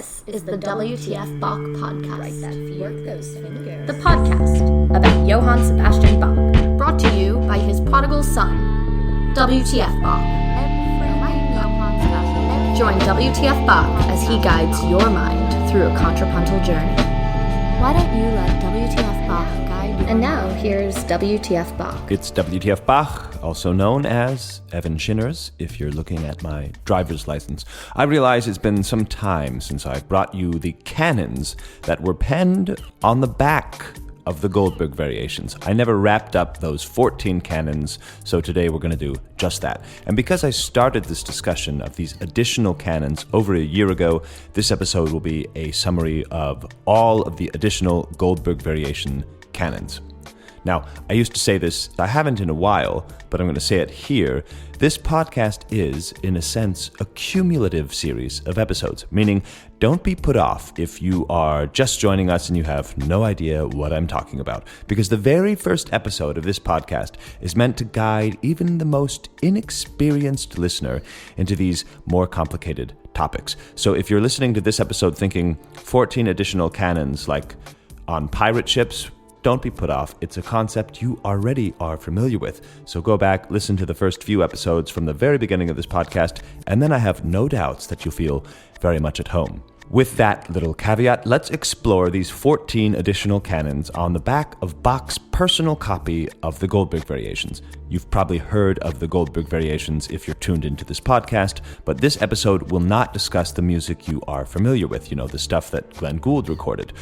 This is the WTF Bach podcast. The podcast about Johann Sebastian Bach, brought to you by his prodigal son, WTF Bach. Join WTF Bach as he guides your mind through a contrapuntal journey. Why don't you let WTF Bach guide you? And now, here's WTF Bach. It's WTF Bach, also known as Evan Shinners, if you're looking at my driver's license. I realize it's been some time since I brought you the canons that were penned on the back of the Goldberg Variations. I never wrapped up those 14 canons, so today we're going to do just that. And because I started this discussion of these additional canons over a year ago, this episode will be a summary of all of the additional Goldberg Variation canons. Now, I used to say this, I haven't in a while, but I'm going to say it here. This podcast is, in a sense, a cumulative series of episodes, meaning don't be put off if you are just joining us and you have no idea what I'm talking about, because the very first episode of this podcast is meant to guide even the most inexperienced listener into these more complicated topics. So if you're listening to this episode thinking 14 additional canons like on pirate ships, don't be put off. It's a concept you already are familiar with. So go back, listen to the first few episodes from the very beginning of this podcast, and then I have no doubts that you'll feel very much at home. With that little caveat, let's explore these 14 additional canons on the back of Bach's personal copy of the Goldberg Variations. You've probably heard of the Goldberg Variations if you're tuned into this podcast, but this episode will not discuss the music you are familiar with, the stuff that Glenn Gould recorded.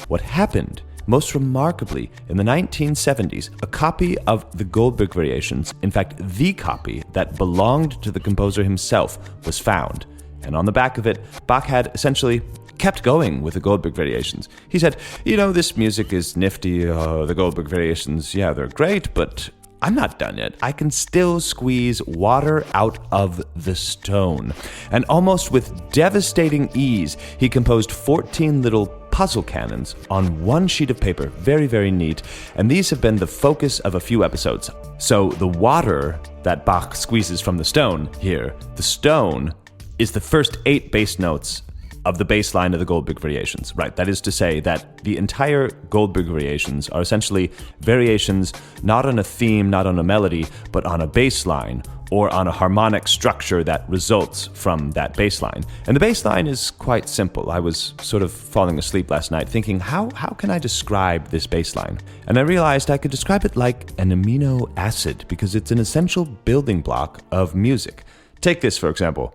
What happened most remarkably, in the 1970s, a copy of the Goldberg Variations, in fact, the copy that belonged to the composer himself, was found. And on the back of it, Bach had essentially kept going with the Goldberg Variations. He said, this music is nifty, the Goldberg Variations, they're great, but I'm not done yet. I can still squeeze water out of the stone. And almost with devastating ease, he composed 14 little puzzle canons on one sheet of paper. Very, very neat. And these have been the focus of a few episodes. So the water that Bach squeezes from the stone here, the stone is the first 8 bass notes of the bass line of the Goldberg Variations. Right, that is to say that the entire Goldberg Variations are essentially variations not on a theme, not on a melody, but on a bass line or on a harmonic structure that results from that bass line. And the bass line is quite simple. I was sort of falling asleep last night thinking, how can I describe this bass line? And I realized I could describe it like an amino acid because it's an essential building block of music. Take this, for example.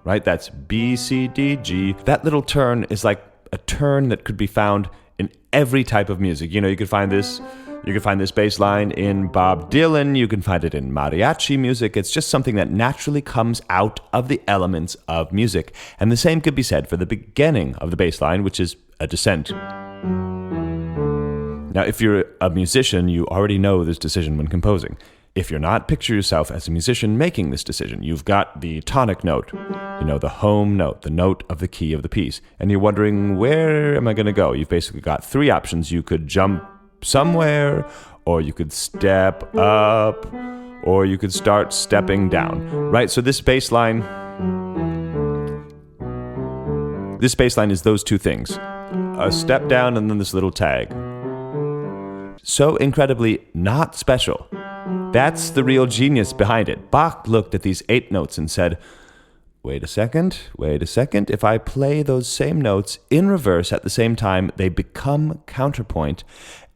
Right, that's B, C, D, G. That little turn is like a turn that could be found in every type of music. You could find this bass line in Bob Dylan, you can find it in mariachi music. It's just something that naturally comes out of the elements of music. And the same could be said for the beginning of the bass line, which is a descent. Now, if you're a musician, you already know this decision when composing. If you're not, picture yourself as a musician making this decision. You've got the tonic note, the home note, the note of the key of the piece. And you're wondering, where am I going to go? You've basically got 3 options. You could jump somewhere, or you could step up, or you could start stepping down, right? So this bass line is those 2 things. A step down and then this little tag. So incredibly not special. That's the real genius behind it. Bach looked at these 8 notes and said, wait a second. If I play those same notes in reverse at the same time, they become counterpoint.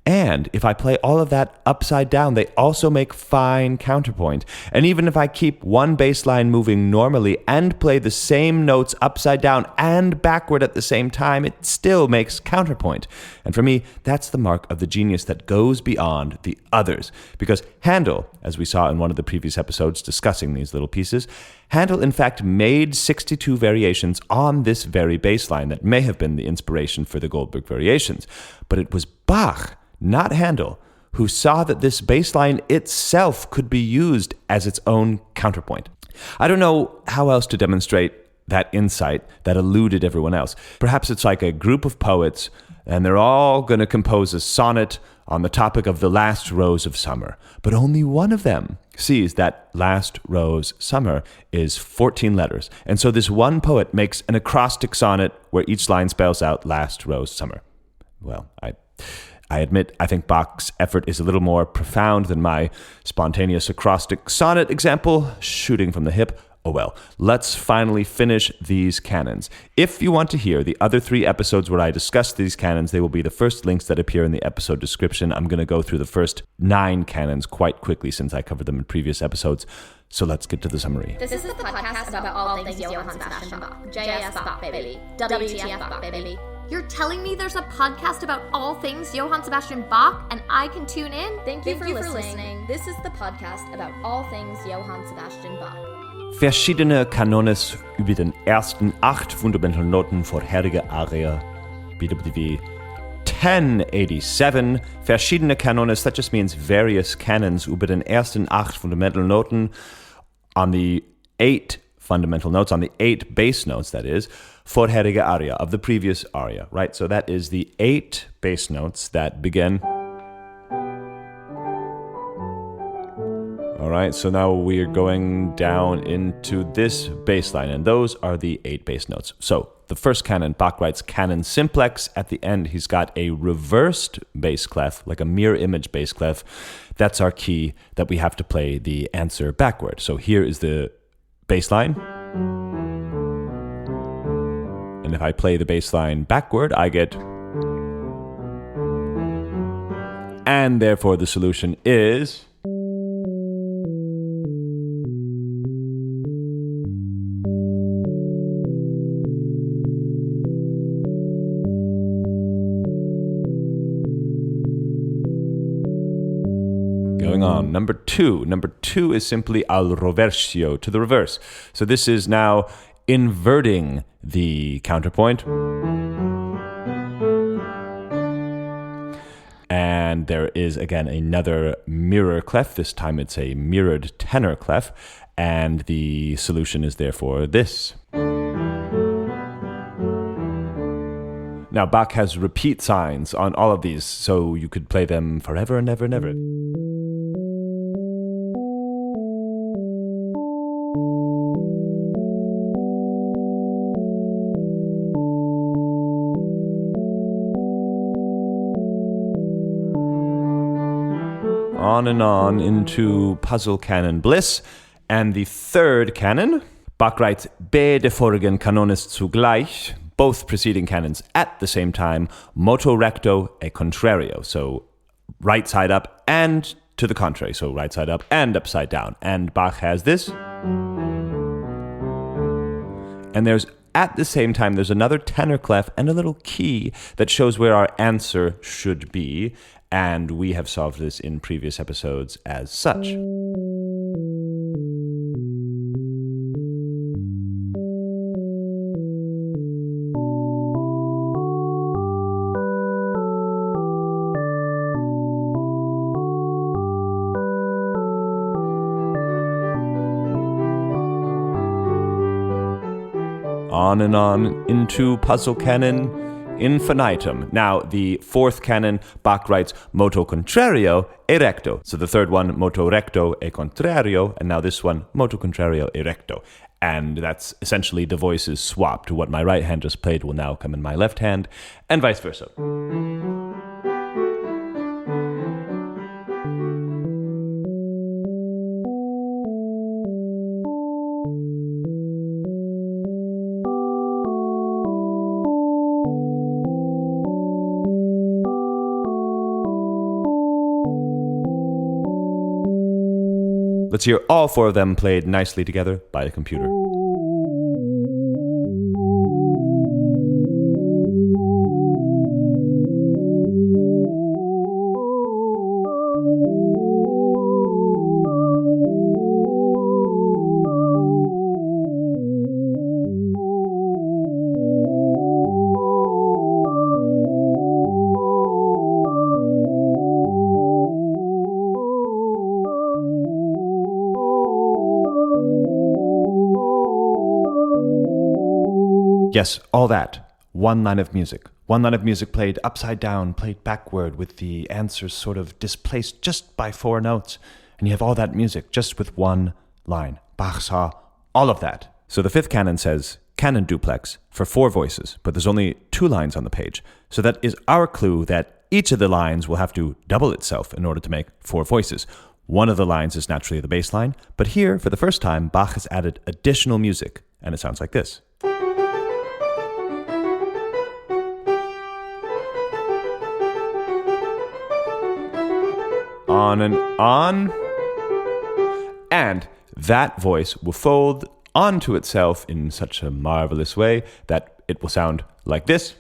And if I play all of that upside down, they also make fine counterpoint. And even if I keep one bass line moving normally and play the same notes upside down and backward at the same time, it still makes counterpoint. And for me, that's the mark of the genius that goes beyond the others. Because Handel, as we saw in one of the previous episodes discussing these little pieces, Handel in fact made 62 variations on this very bass line that may have been the inspiration for the Goldberg Variations. But it was Bach, not Handel, who saw that this bass line itself could be used as its own counterpoint. I don't know how else to demonstrate that insight that eluded everyone else. Perhaps it's like a group of poets and they're all going to compose a sonnet on the topic of the last rose of summer. But only one of them sees that last rose summer is 14 letters. And so this one poet makes an acrostic sonnet where each line spells out last rose summer. Well, I admit, I think Bach's effort is a little more profound than my spontaneous acrostic sonnet example, shooting from the hip. Oh well, let's finally finish these canons. If you want to hear the other 3 episodes where I discuss these canons, they will be the first links that appear in the episode description. I'm going to go through the first 9 canons quite quickly since I covered them in previous episodes. So let's get to the summary. This is the podcast about all things Johann Sebastian Bach. JS Bach, baby. WTF Bach, baby. You're telling me there's a podcast about all things Johann Sebastian Bach, and I can tune in? Thank you for listening. This is the podcast about all things Johann Sebastian Bach. Verschiedene Canones über den ersten 8 Fundamental Noten vorherige Aria, BWV 1087. Verschiedene Canones, that just means various canons über den ersten 8 Fundamental Noten, on the 8 fundamental notes, on the 8 bass notes, that is, vorherige Aria, of the previous aria, right? So that is the 8 bass notes that begin. All right, so now we're going down into this bass line, and those are the 8 bass notes. So the first canon, Bach writes canon simplex. At the end, he's got a reversed bass clef, like a mirror image bass clef. That's our key that we have to play the answer backward. So here is the bass line. And if I play the bass line backward, I get... And therefore the solution is... Going on, number 2. Number 2 is simply al roversio, to the reverse. So this is now inverting the counterpoint. And there is, again, another mirror clef. This time it's a mirrored tenor clef. And the solution is therefore this. Now, Bach has repeat signs on all of these, so you could play them forever and ever and ever. On and on into puzzle canon bliss. And the third canon, Bach writes beide vorigen Canones zugleich, both preceding canons at the same time, moto recto e contrario. So right side up and to the contrary. So right side up and upside down. And Bach has this. And there's, at the same time, there's another tenor clef and a little key that shows where our answer should be. And we have solved this in previous episodes as such. On and on into puzzle canon infinitum. Now, the fourth canon, Bach writes moto contrario e recto. So the third one, moto recto e contrario, and now this one, moto contrario e recto. And that's essentially the voices swapped. What my right hand just played will now come in my left hand, and vice versa. Let's hear all 4 of them played nicely together by the computer. Yes, all that. One line of music. One line of music played upside down, played backward, with the answers sort of displaced just by 4 notes. And you have all that music just with one line. Bach saw all of that. So the 5th canon says, canon duplex for 4 voices, but there's only 2 lines on the page. So that is our clue that each of the lines will have to double itself in order to make 4 voices. One of the lines is naturally the bass line, but here, for the first time, Bach has added additional music, and it sounds like this. On and on. And that voice will fold onto itself in such a marvelous way that it will sound like this.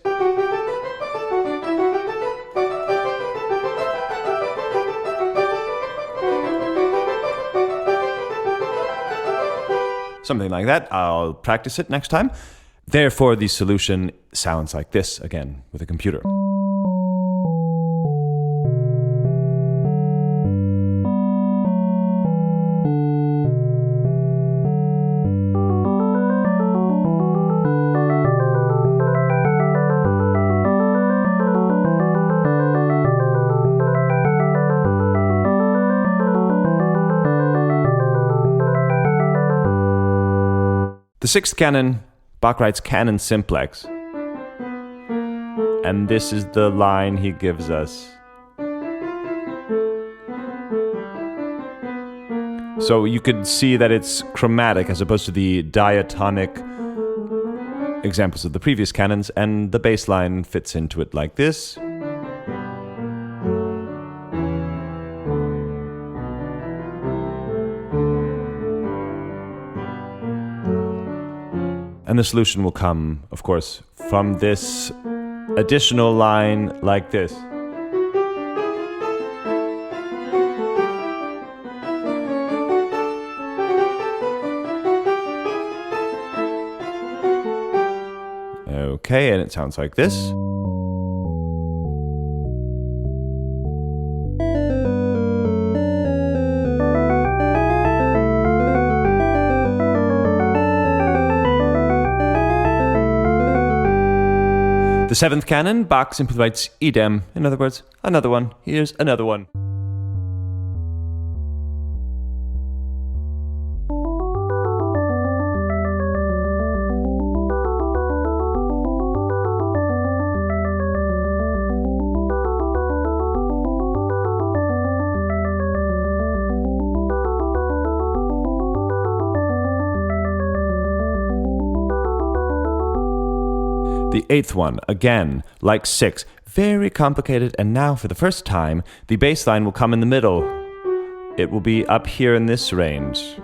Something like that. I'll practice it next time. Therefore, the solution sounds like this again with a computer. The 6th canon, Bach writes canon simplex. And this is the line he gives us. So you could see that it's chromatic as opposed to the diatonic examples of the previous canons, and the bass line fits into it like this. And the solution will come, of course, from this additional line like this. Okay, and it sounds like this. The 7th canon, Bach simply writes idem. In other words, another one. Here's another one. The 8th one, again, like 6, very complicated, and now for the first time, the bass line will come in the middle. It will be up here in this range.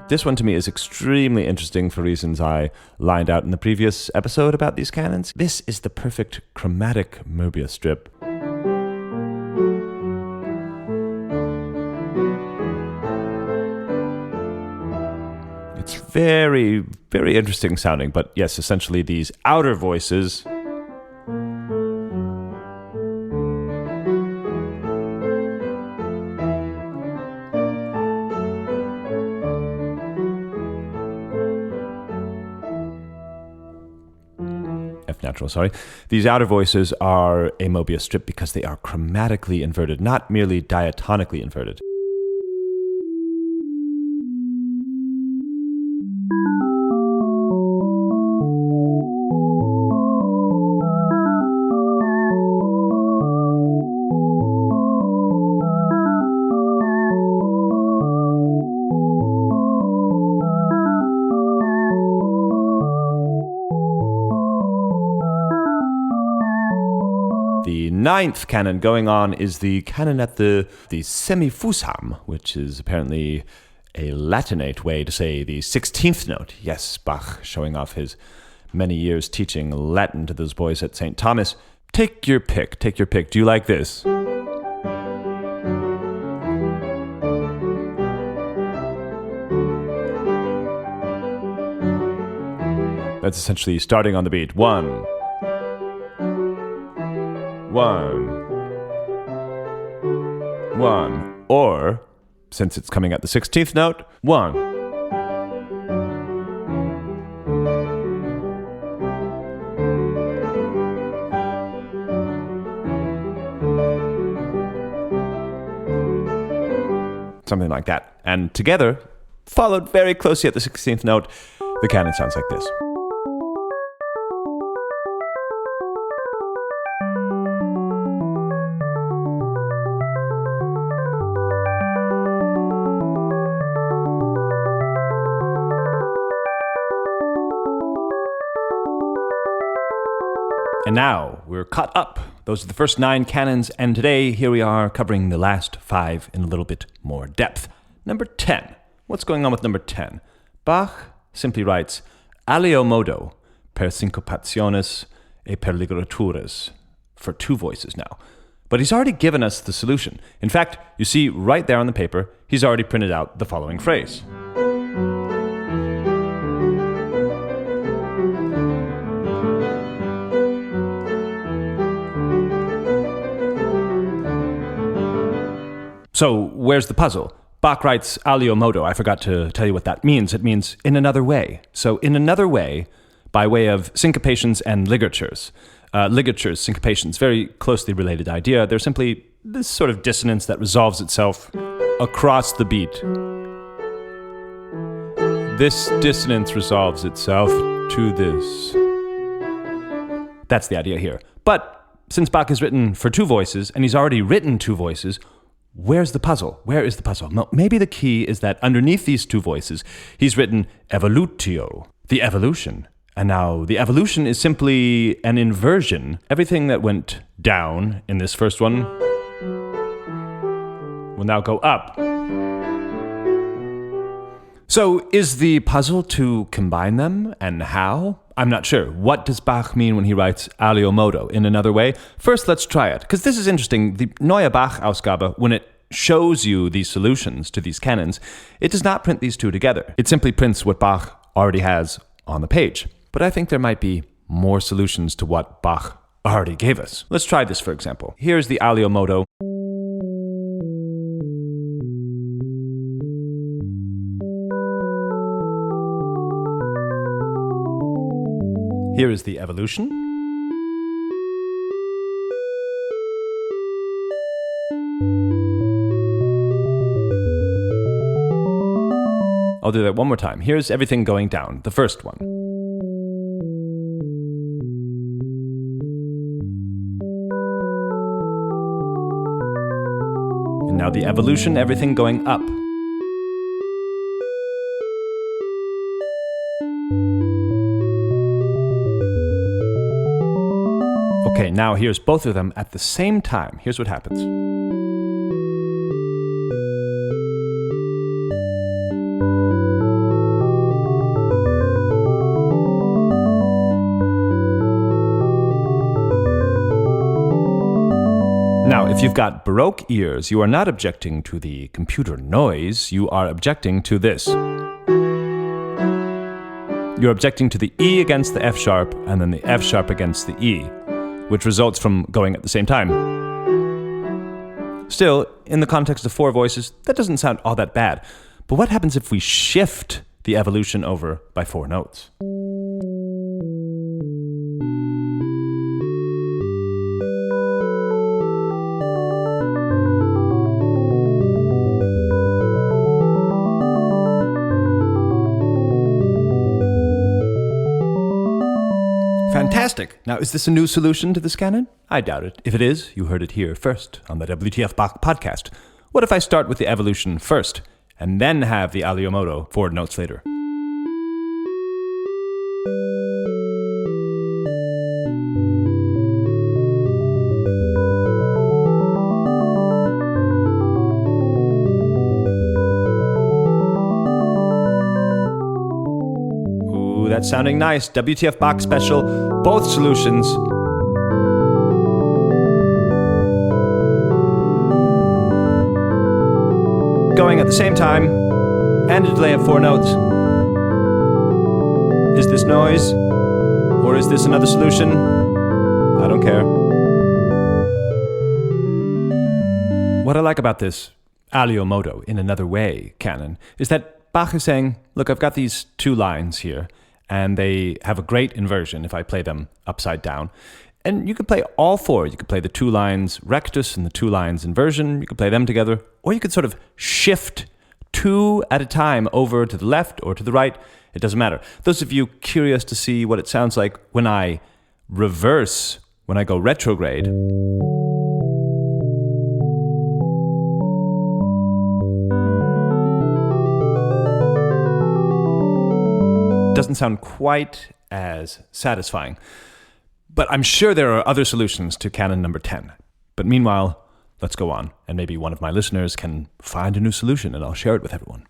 This one to me is extremely interesting for reasons I lined out in the previous episode about these canons. This is the perfect chromatic Mobius strip. It's very, very interesting sounding, but yes, essentially these outer voices F natural, sorry. These outer voices are a Mobius strip because they are chromatically inverted, not merely diatonically inverted. The 9th canon going on is the canon at the semifusham, which is apparently a Latinate way to say the 16th note. Yes, Bach showing off his many years teaching Latin to those boys at St. Thomas. Take your pick, take your pick. Do you like this? That's essentially starting on the beat. 1, 1, or, since it's coming at the 16th note, 1. something like that. And together, followed very closely at the 16th note, the canon sounds like this. And now we're caught up. Those are the first 9 canons, and today here we are covering the last 5 in a little bit more depth. Number 10. What's going on with number 10? Bach simply writes, alio modo per syncopationes e per ligaturas, for 2 voices now. But he's already given us the solution. In fact, you see right there on the paper, he's already printed out the following phrase. So, where's the puzzle? Bach writes alio modo. I forgot to tell you what that means. It means in another way. So, in another way, by way of syncopations and ligatures. Ligatures, syncopations, very closely related idea. They're simply this sort of dissonance that resolves itself across the beat. This dissonance resolves itself to this. That's the idea here. But since Bach has written for 2 voices, and he's already written 2 voices, where's the puzzle? Where is the puzzle? Well, maybe the key is that underneath these 2 voices, he's written evolutio, the evolution. And now the evolution is simply an inversion. Everything that went down in this first one will now go up. So is the puzzle to combine them, and how? I'm not sure. What does Bach mean when he writes alio modo in another way? First, let's try it, because this is interesting. The Neue Bach-Ausgabe, when it shows you these solutions to these canons, it does not print these 2 together. It simply prints what Bach already has on the page. But I think there might be more solutions to what Bach already gave us. Let's try this, for example. Here's the alio modo. Here is the evolution. I'll do that one more time. Here's everything going down, the first one. And now the evolution, everything going up. Okay, now here's both of them at the same time. Here's what happens. Now, if you've got Baroque ears, you are not objecting to the computer noise, you are objecting to this. You're objecting to the E against the F sharp, and then the F sharp against the E, which results from going at the same time. Still, in the context of 4 voices, that doesn't sound all that bad. But what happens if we shift the evolution over by 4 notes? Fantastic! Now, is this a new solution to this canon? I doubt it. If it is, you heard it here first on the WTF Bach podcast. What if I start with the evolution first, and then have the alio modo 4 notes later? Ooh, that's sounding nice. WTF Bach special, both solutions. Going at the same time, and a delay of 4 notes. Is this noise? Or is this another solution? I don't care. What I like about this alio modo in another way canon is that Bach is saying, look, I've got these 2 lines here, and they have a great inversion if I play them upside down. And you could play all four. You could play the two lines rectus and the two lines inversion. You could play them together. Or you could sort of shift two at a time over to the left or to the right. It doesn't matter. Those of you curious to see what it sounds like when I reverse, when I go retrograde, doesn't sound quite as satisfying. But I'm sure there are other solutions to canon number 10. But meanwhile, let's go on, and maybe one of my listeners can find a new solution, and I'll share it with everyone.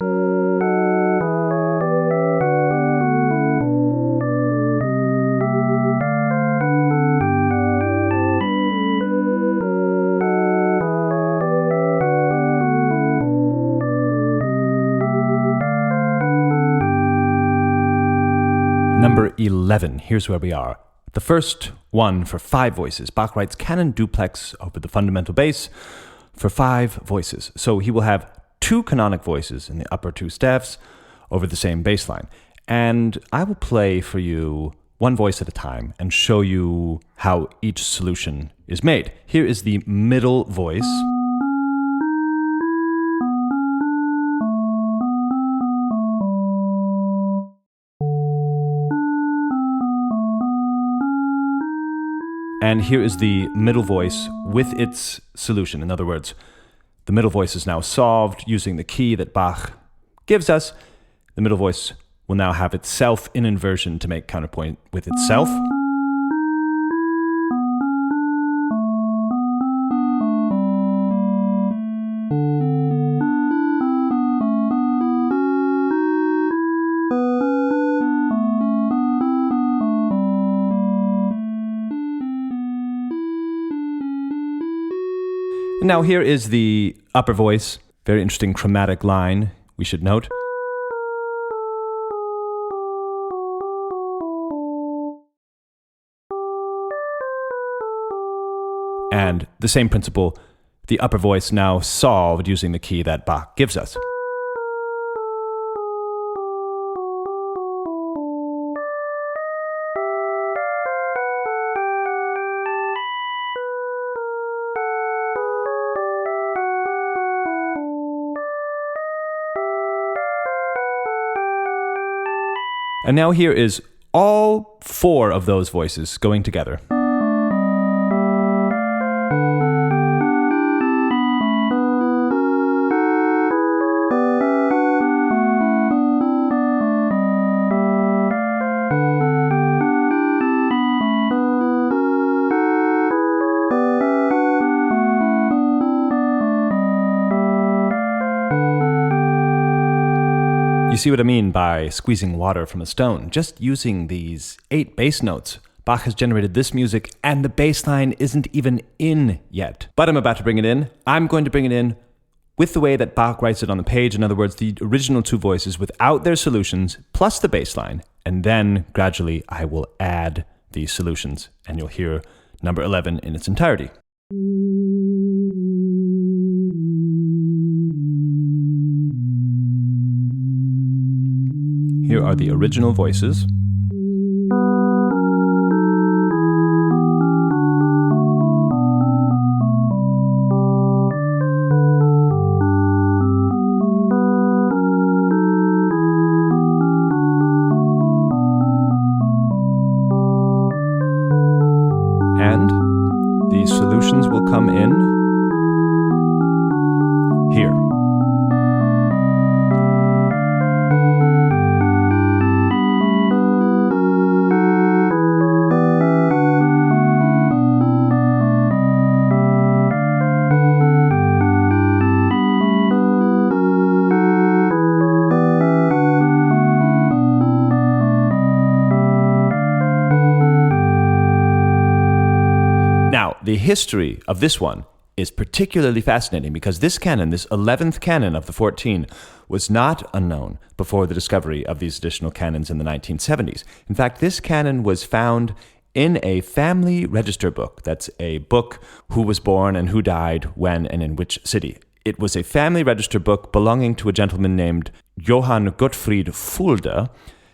Number 11, here's where we are. The first one for 5 voices. Bach writes canon duplex over the fundamental bass for 5 voices. So he will have 2 canonic voices in the upper 2 staffs over the same bass line. And I will play for you one voice at a time and show you how each solution is made. Here is the middle voice. And here is the middle voice with its solution. In other words, the middle voice is now solved using the key that Bach gives us. The middle voice will now have itself in inversion to make counterpoint with itself. Now here is the upper voice, very interesting chromatic line, we should note. And the same principle, the upper voice now solved using the key that Bach gives us. And now here is all 4 of those voices going together. You see what I mean by squeezing water from a stone? Just using these 8 bass notes, Bach has generated this music and the bass line isn't even in yet. But I'm about to bring it in. I'm going to bring it in with the way that Bach writes it on the page. In other words, the original 2 voices without their solutions plus the bass line. And then gradually I will add these solutions and you'll hear number 11 in its entirety. Here are the original voices. And these solutions will come in here. Now, the history of this one is particularly fascinating because this canon, this 11th canon of the 14, was not unknown before the discovery of these additional canons in the 1970s. In fact, this canon was found in a family register book. That's a book who was born and who died when and in which city. It was a family register book belonging to a gentleman named Johann Gottfried Fulde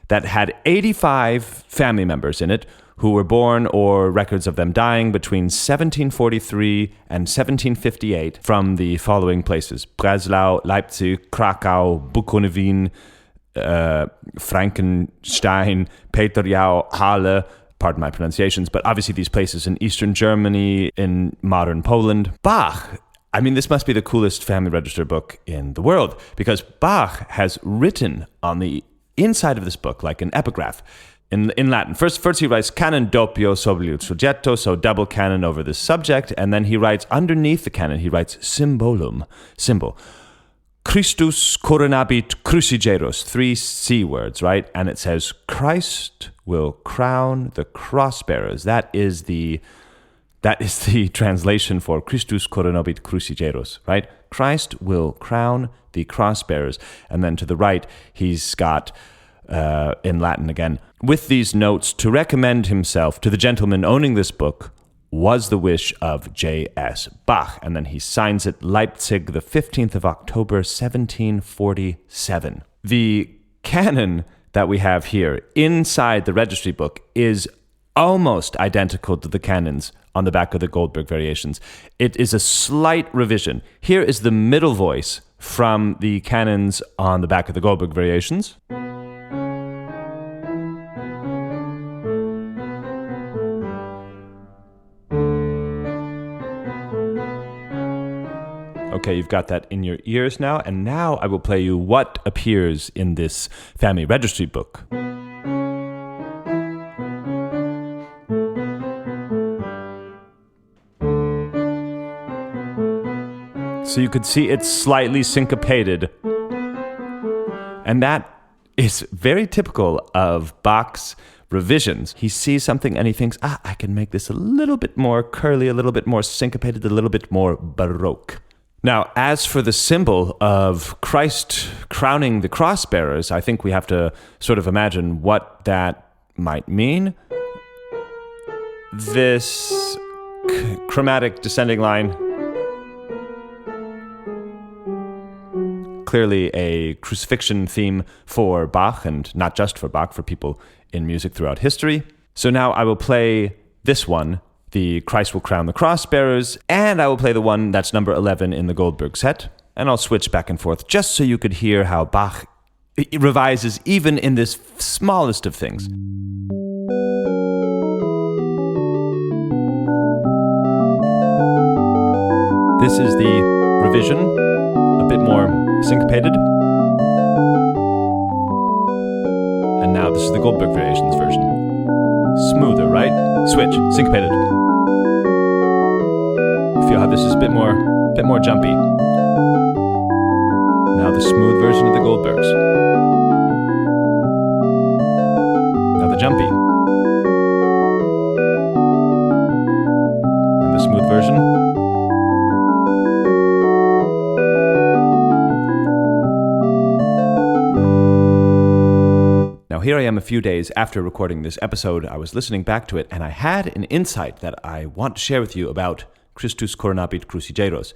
that had 85 family members in it who were born or records of them dying between 1743 and 1758 from the following places: Breslau, Leipzig, Krakow, Bukow, Frankenstein, Peterjau, Halle, pardon my pronunciations, but obviously these places in Eastern Germany, in modern Poland. Bach, I mean, this must be the coolest family register book in the world, because Bach has written on the inside of this book, like an epigraph, in Latin. First he writes canon doppio sobre il soggetto, so double canon over the subject, and then he writes underneath the canon, he writes symbolum, symbol. Christus coronabit crucigeros, 3 C words, right? And it says, Christ will crown the cross-bearers. That is the translation for Christus coronabit crucigeros, right? Christ will crown the cross-bearers. And then to the right, he's got, in Latin again, with these notes, to recommend himself to the gentleman owning this book was the wish of J.S. Bach. And then he signs it, Leipzig, the 15th of October, 1747. The canon that we have here inside the registry book is almost identical to the canons on the back of the Goldberg Variations. It is a slight revision. Here is the middle voice from the canons on the back of the Goldberg Variations. Okay, you've got that in your ears now, and now I will play you what appears in this family registry book. So you could see it's slightly syncopated, and that is very typical of Bach's revisions. He sees something and he thinks, I can make this a little bit more curly, a little bit more syncopated, a little bit more Baroque. Now, as for the symbol of Christ crowning the cross-bearers, I think we have to sort of imagine what that might mean. This chromatic descending line, clearly a crucifixion theme for Bach, and not just for Bach, for people in music throughout history. So now I will play this one, the Christ will crown the cross-bearers, and I will play the one that's number 11 in the Goldberg set, and I'll switch back and forth just so you could hear how Bach revises even in this smallest of things. This is the revision, a bit more syncopated. And now this is the Goldberg Variations version. Smoother, right? Switch, syncopated. Feel how this is a bit more jumpy. Now the smooth version of the Goldbergs. Now the jumpy. And the smooth version. Now here I am a few days after recording this episode. I was listening back to it and I had an insight that I want to share with you about Christus coronabit crucigeros.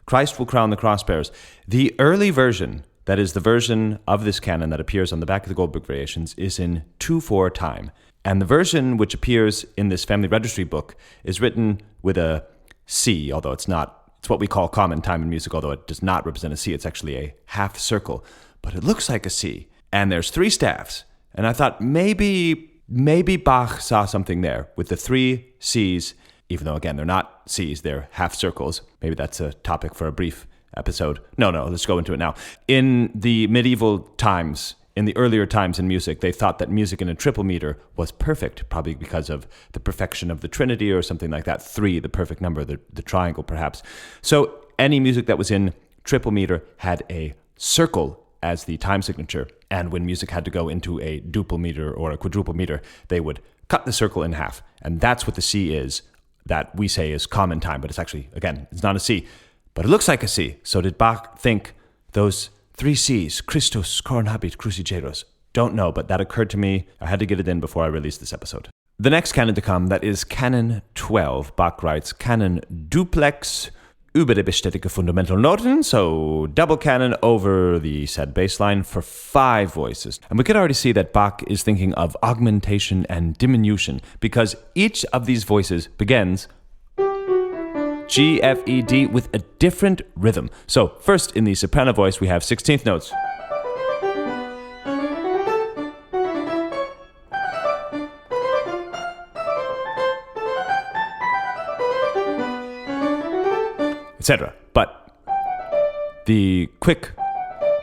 Christ will crown the cross-bearers. The early version, that is the version of this canon that appears on the back of the Goldberg Variations, is in 2/4 time. And the version which appears in this family registry book is written with a C, although it's not. It's what we call common time in music, although it does not represent a C. It's actually a half circle. But it looks like a C. And there's 3 staffs. And I thought maybe Bach saw something there with the 3 C's, even though, again, they're not C's, they're half circles. Maybe that's a topic for a brief episode. No, let's go into it now. In the medieval times, in the earlier times in music, they thought that music in a triple meter was perfect, probably because of the perfection of the Trinity or something like that. 3, the perfect number, the triangle perhaps. So any music that was in triple meter had a circle as the time signature. And when music had to go into a duple meter or a quadruple meter, they would cut the circle in half. And that's what the C is that we say is common time. But it's actually, again, it's not a C. But it looks like a C. So did Bach think those 3 C's, Christus coronabit crucigeros? Don't know, but that occurred to me. I had to get it in before I released this episode. The next canon to come, that is canon 12. Bach writes, canon duplex über die bestätigte fundamental Noten, so double canon over the said bass line for 5 voices. And we can already see that Bach is thinking of augmentation and diminution because each of these voices begins G, F, E, D with a different rhythm. So first in the soprano voice we have 16th notes. Etc. But the quick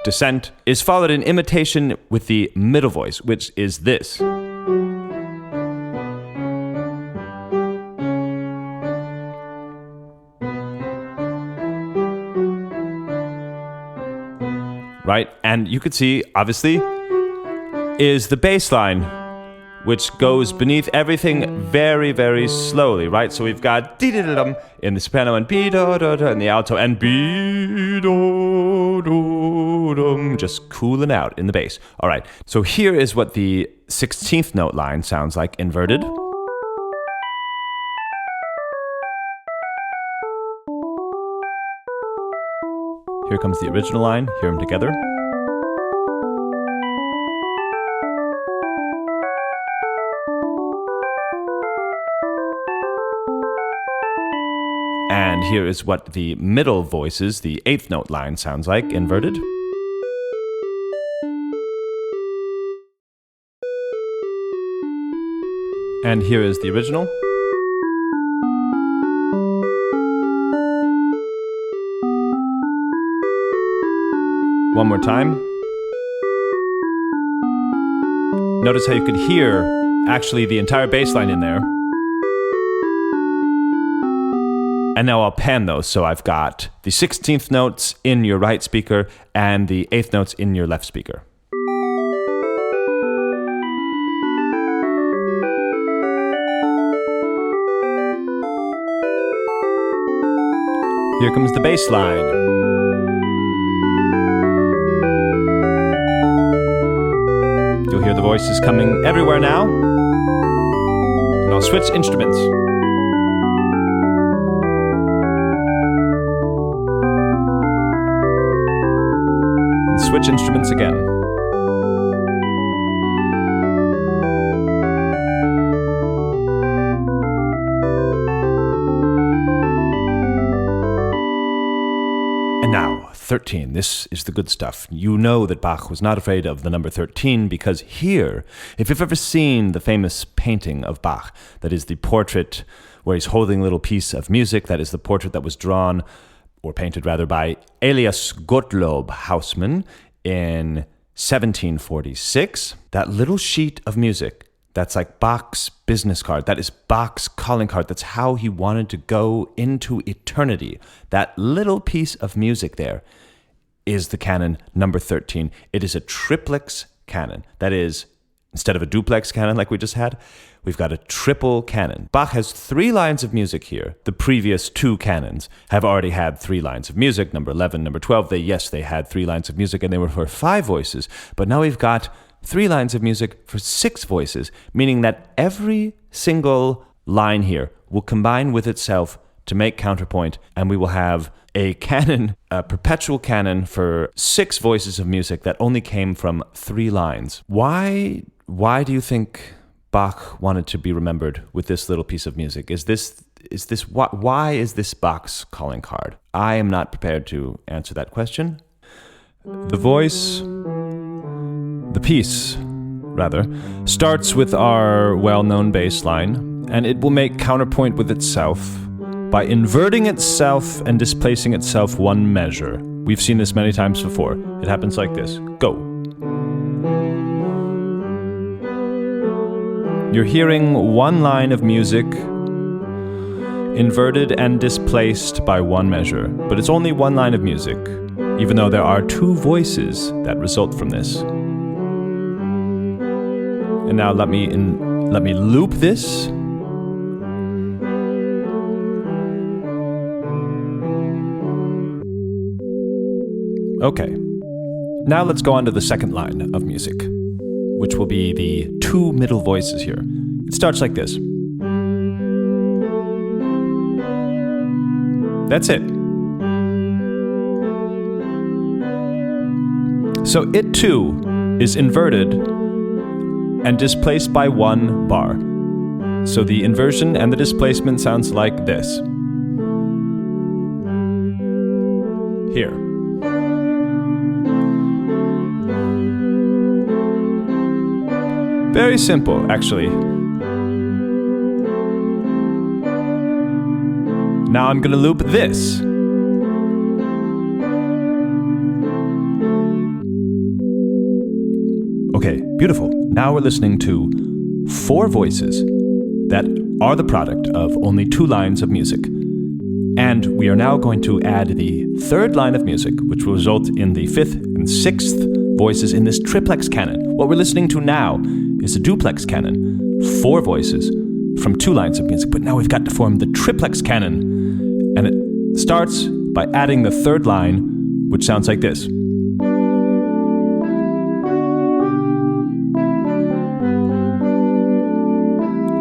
descent is followed in imitation with the middle voice, which is this. Right? And you could see, obviously, is the bass line, which goes beneath everything very, very slowly, right? So we've got dee-dee-dum in the soprano and be-do-do-do in the alto and be-do-do-dum, just cooling out in the bass. All right, so here is what the 16th note line sounds like inverted. Here comes the original line, hear them together. And here is what the middle voices, the 8th note line, sounds like, inverted. And here is the original. One more time. Notice how you could hear actually the entire bass line in there. And now I'll pan those, so I've got the 16th notes in your right speaker and the 8th notes in your left speaker. Here comes the bass line. You'll hear the voices coming everywhere now. And I'll switch instruments. Switch instruments again. And now, 13. This is the good stuff. You know that Bach was not afraid of the number 13 because here, if you've ever seen the famous painting of Bach, that is the portrait where he's holding a little piece of music, that is the portrait that was drawn or painted rather, by Elias Gottlob Hausmann in 1746. That little sheet of music, that's like Bach's business card. That is Bach's calling card. That's how he wanted to go into eternity. That little piece of music there is the canon number 13. It is a triplex canon. That is, instead of a duplex canon like we just had, we've got a triple canon. Bach has 3 lines of music here. The previous 2 canons have already had 3 lines of music. Number 11, number 12, they had 3 lines of music and they were for 5 voices. But now we've got 3 lines of music for 6 voices, meaning that every single line here will combine with itself to make counterpoint, and we will have a canon, a perpetual canon for 6 voices of music that only came from 3 lines. Why do you think Bach wanted to be remembered with this little piece of music? Why is this Bach's calling card? I am not prepared to answer that question. The piece, starts with our well-known bass line, and it will make counterpoint with itself by inverting itself and displacing itself 1 measure. We've seen this many times before. It happens like this. Go. You're hearing 1 line of music inverted and displaced by 1 measure, but it's only 1 line of music, even though there are 2 voices that result from this. And now let me loop this. Okay. Now let's go on to the second line of music, which will be the 2 middle voices here. It starts like this. That's it. So it too is inverted and displaced by one bar. So the inversion and the displacement sounds like this. Here. Very simple, actually. Now I'm going to loop this. Okay, beautiful. Now we're listening to 4 voices that are the product of only 2 lines of music. And we are now going to add the 3rd line of music, which will result in the 5th and 6th voices in this triplex canon. What we're listening to now is a duplex canon, 4 voices from 2 lines of music, but now we've got to form the triplex canon. And it starts by adding the 3rd line, which sounds like this.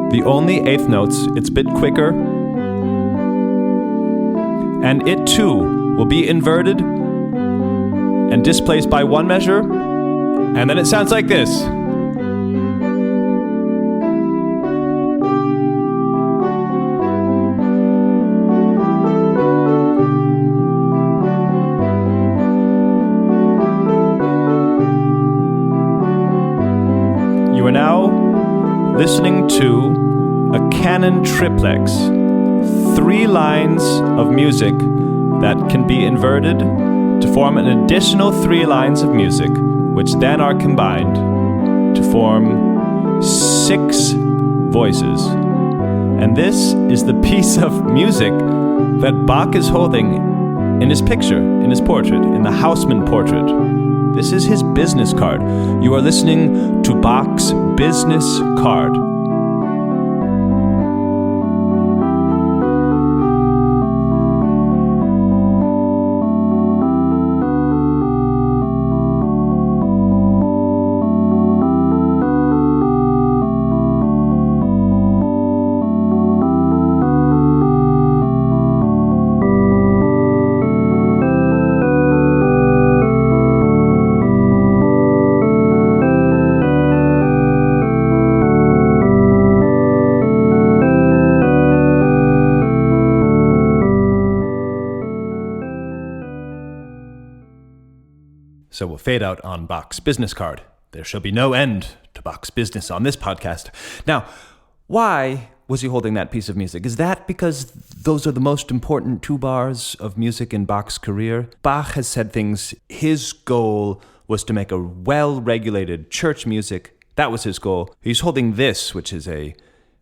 The only 8th notes, it's a bit quicker. And it too will be inverted and displaced by 1 measure. And then it sounds like this. You are now listening to a canon triplex, 3 lines of music that can be inverted to form an additional 3 lines of music, which then are combined to form 6 voices. And this is the piece of music that Bach is holding in his picture, in his portrait, in the Haussmann portrait. This is his business card. You are listening to Bach's business card. So we'll fade out on Bach's business card. There shall be no end to Bach's business on this podcast. Now, why was he holding that piece of music? Is that because those are the most important 2 bars of music in Bach's career? Bach has said things. His goal was to make a well-regulated church music. That was his goal. He's holding this, which is a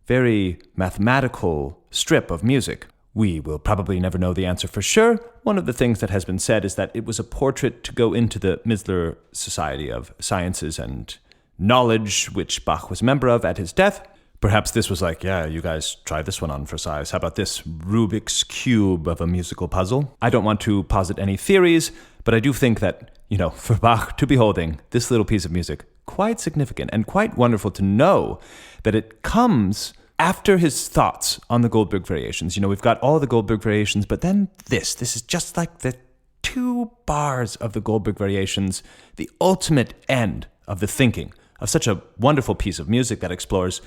very mathematical strip of music. We will probably never know the answer for sure. One of the things that has been said is that it was a portrait to go into the Mizler Society of Sciences and Knowledge, which Bach was a member of at his death. Perhaps this was like, yeah, you guys try this one on for size. How about this Rubik's Cube of a musical puzzle? I don't want to posit any theories, but I do think that, for Bach to be holding this little piece of music, quite significant and quite wonderful to know that it comes after his thoughts on the Goldberg Variations. We've got all the Goldberg Variations, but then this is just like the 2 bars of the Goldberg Variations, the ultimate end of the thinking of such a wonderful piece of music that explores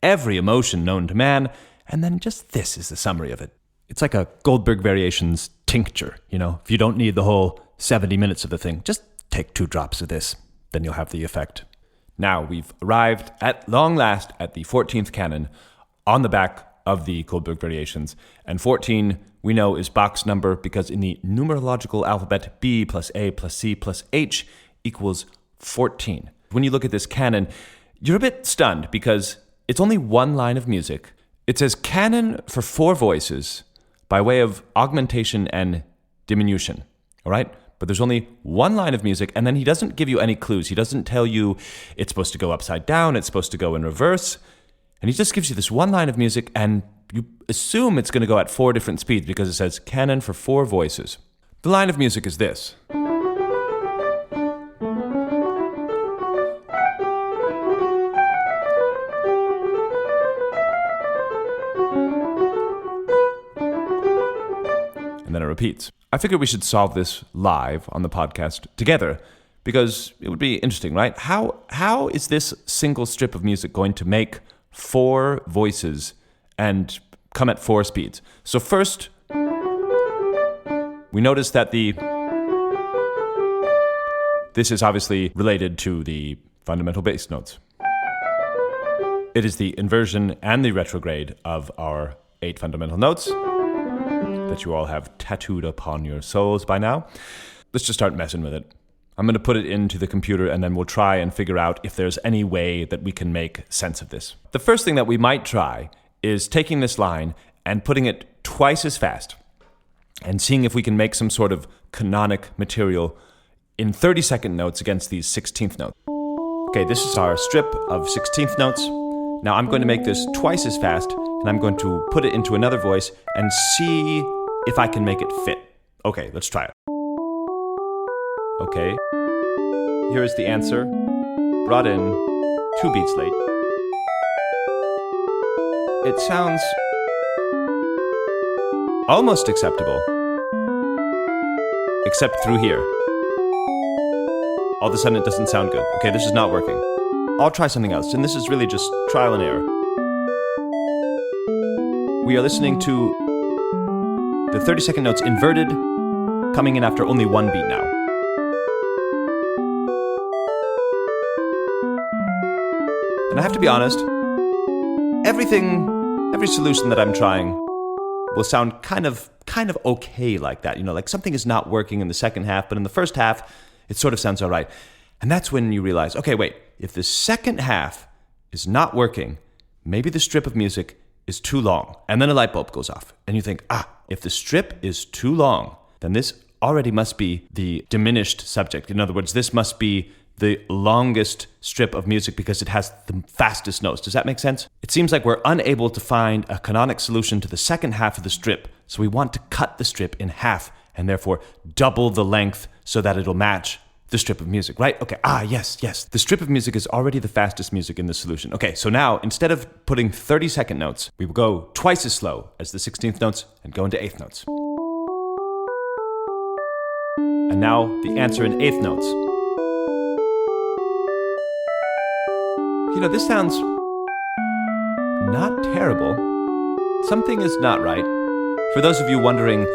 every emotion known to man, and then just this is the summary of it. It's like a Goldberg Variations tincture, If you don't need the whole 70 minutes of the thing, just take 2 drops of this, then you'll have the effect. Now we've arrived at long last at the 14th canon, on the back of the Goldberg Variations. And 14, we know, is Bach's number because in the numerological alphabet, B plus A plus C plus H equals 14. When you look at this canon, you're a bit stunned because it's only 1 line of music. It says canon for 4 voices by way of augmentation and diminution, all right? But there's only 1 line of music, and then he doesn't give you any clues. He doesn't tell you it's supposed to go upside down, it's supposed to go in reverse. And he just gives you this 1 line of music, and you assume it's going to go at 4 different speeds because it says canon for 4 voices. The line of music is this. And then it repeats. I figured we should solve this live on the podcast together because it would be interesting, right? How is this single strip of music going to make 4 voices and come at 4 speeds? So first, we notice that this is obviously related to the fundamental bass notes. It is the inversion and the retrograde of our 8 fundamental notes that you all have tattooed upon your souls by now. Let's just start messing with it. I'm going to put it into the computer, and then we'll try and figure out if there's any way that we can make sense of this. The first thing that we might try is taking this line and putting it twice as fast and seeing if we can make some sort of canonic material in 30-second notes against these 16th notes. Okay, this is our strip of 16th notes. Now I'm going to make this twice as fast, and I'm going to put it into another voice and see if I can make it fit. Okay, let's try it. Okay, here is the answer, brought in 2 beats late. It sounds almost acceptable, except through here. All of a sudden it doesn't sound good. Okay, this is not working. I'll try something else, and this is really just trial and error. We are listening to the 30-second notes inverted, coming in after only 1 beat now. And I have to be honest, every solution that I'm trying will sound kind of okay like that. You know, like something is not working in the second half, but in the first half, it sort of sounds all right. And that's when you realize, okay, wait, if the second half is not working, maybe the strip of music is too long. And then a light bulb goes off. And you think, if the strip is too long, then this already must be the diminished subject. In other words, this must be the longest strip of music because it has the fastest notes. Does that make sense? It seems like we're unable to find a canonic solution to the second half of the strip, so we want to cut the strip in half and therefore double the length so that it'll match the strip of music, right? Okay, yes. The strip of music is already the fastest music in the solution. Okay, so now instead of putting 30-second notes, we will go twice as slow as the 16th notes and go into 8th notes. And now the answer in 8th notes. You know, this sounds not terrible. Something is not right. For those of you wondering,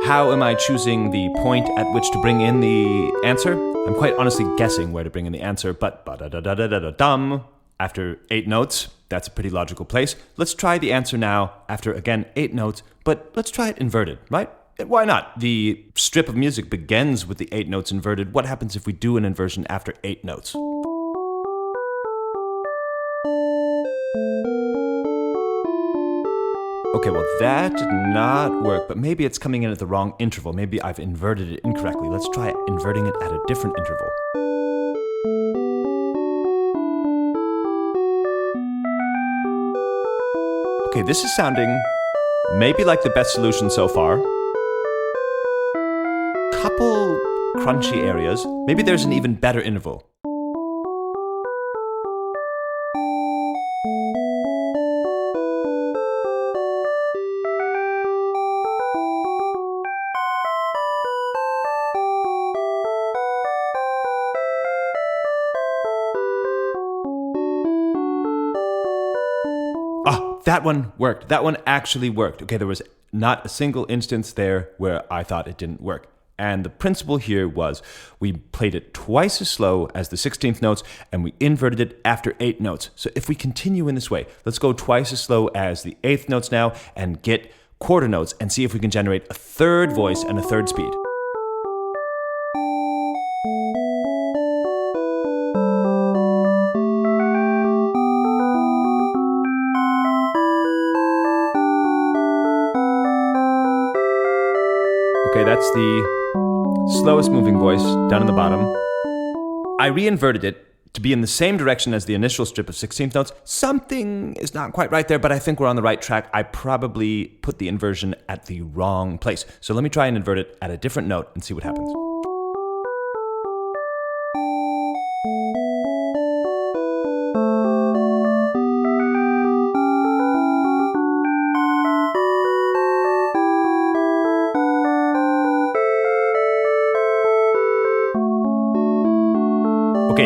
how am I choosing the point at which to bring in the answer? I'm quite honestly guessing where to bring in the answer, but ba-da-da-da-da-da-dum, after 8 notes, that's a pretty logical place. Let's try the answer now after, again, 8 notes, but let's try it inverted, right? Why not? The strip of music begins with the 8 notes inverted. What happens if we do an inversion after 8 notes? Okay, well, that did not work, but maybe it's coming in at the wrong interval. Maybe I've inverted it incorrectly. Let's try inverting it at a different interval. Okay, this is sounding maybe like the best solution so far. Couple crunchy areas. Maybe there's an even better interval. That one worked. That one actually worked. Okay, there was not a single instance there where I thought it didn't work. And the principle here was we played it twice as slow as the 16th notes, and we inverted it after 8 notes. So if we continue in this way, let's go twice as slow as the 8th notes now and get quarter notes and see if we can generate a third voice and a third speed. Okay, that's the slowest moving voice down in the bottom. I re-inverted it to be in the same direction as the initial strip of 16th notes. Something is not quite right there, but I think we're on the right track. I probably put the inversion at the wrong place. So let me try and invert it at a different note and see what happens.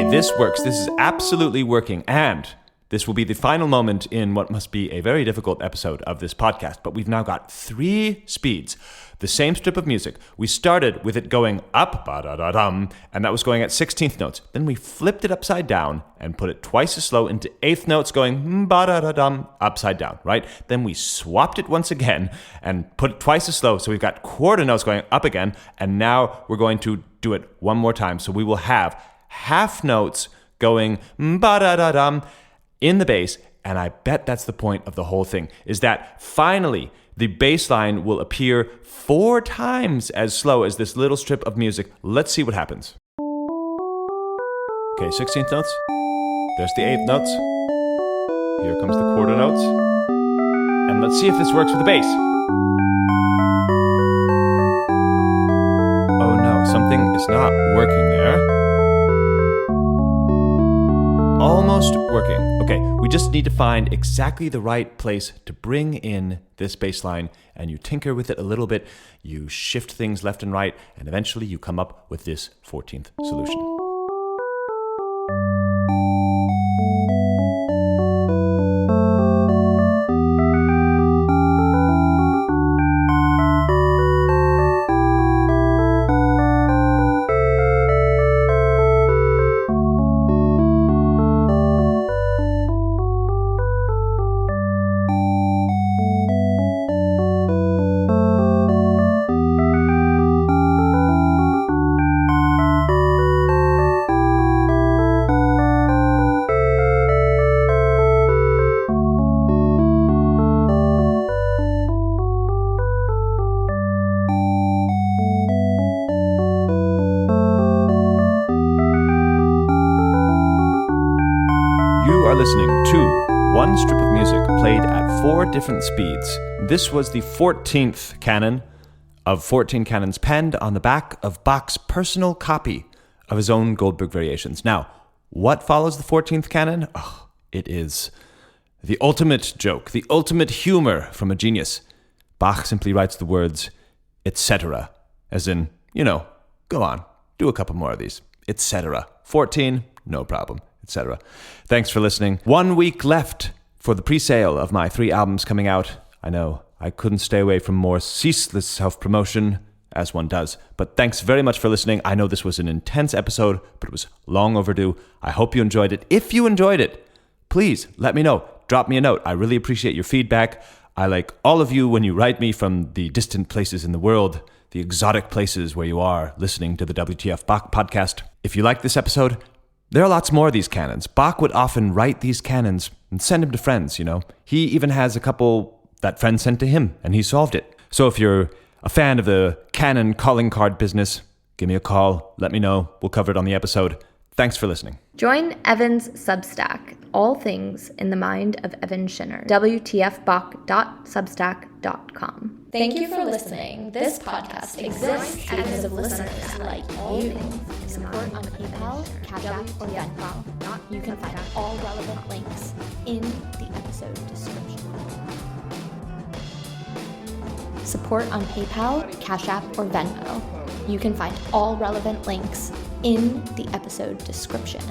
Okay, this works. This is absolutely working. And this will be the final moment in what must be a very difficult episode of this podcast. But we've now got 3 speeds. The same strip of music. We started with it going up, ba-da-da-dum, and that was going at 16th notes. Then we flipped it upside down and put it twice as slow into 8th notes going ba-da-da-dum, upside down, right? Then we swapped it once again and put it twice as slow. So we've got quarter notes going up again. And now we're going to do it one more time. So we will have half notes going ba-da-da-dum in the bass, and I bet that's the point of the whole thing, is that finally the bass line will appear 4 times as slow as this little strip of music. Let's see what happens. Okay, 16th notes. There's the 8th notes. Here comes the quarter notes. And let's see if this works with the bass. Oh no, something is not working there. Almost working. Okay, we just need to find exactly the right place to bring in this bass line, and you tinker with it a little bit, you shift things left and right, and eventually you come up with this 14th solution. Listening to one strip of music played at 4 different speeds. This was the 14th canon of 14 canons penned on the back of Bach's personal copy of his own Goldberg Variations. Now, what follows the 14th canon? Oh, it is the ultimate joke, the ultimate humor from a genius. Bach simply writes the words, etc., as in, go on, do a couple more of these, etc. 14, no problem, etc. Thanks for listening. 1 week left for the pre-sale of my 3 albums coming out. I know, I couldn't stay away from more ceaseless self-promotion, as one does. But thanks very much for listening. I know this was an intense episode, but it was long overdue. I hope you enjoyed it. If you enjoyed it, please let me know. Drop me a note. I really appreciate your feedback. I like all of you when you write me from the distant places in the world, the exotic places where you are listening to the WTF Bach podcast. If you like this episode, there are lots more of these canons. Bach would often write these canons and send them to friends, He even has a couple that friends sent to him, and he solved it. So if you're a fan of the canon calling card business, give me a call. Let me know. We'll cover it on the episode. Thanks for listening. Join Evan's Substack, All Things in the Mind of Evan Schinner, wtfbach.substack.com. Thank you for listening. This podcast exists because of listeners like you. Support on PayPal, Cash App, or Venmo. You can find all relevant links in the episode description. Support on PayPal, Cash App, or Venmo. You can find all relevant links in the episode description.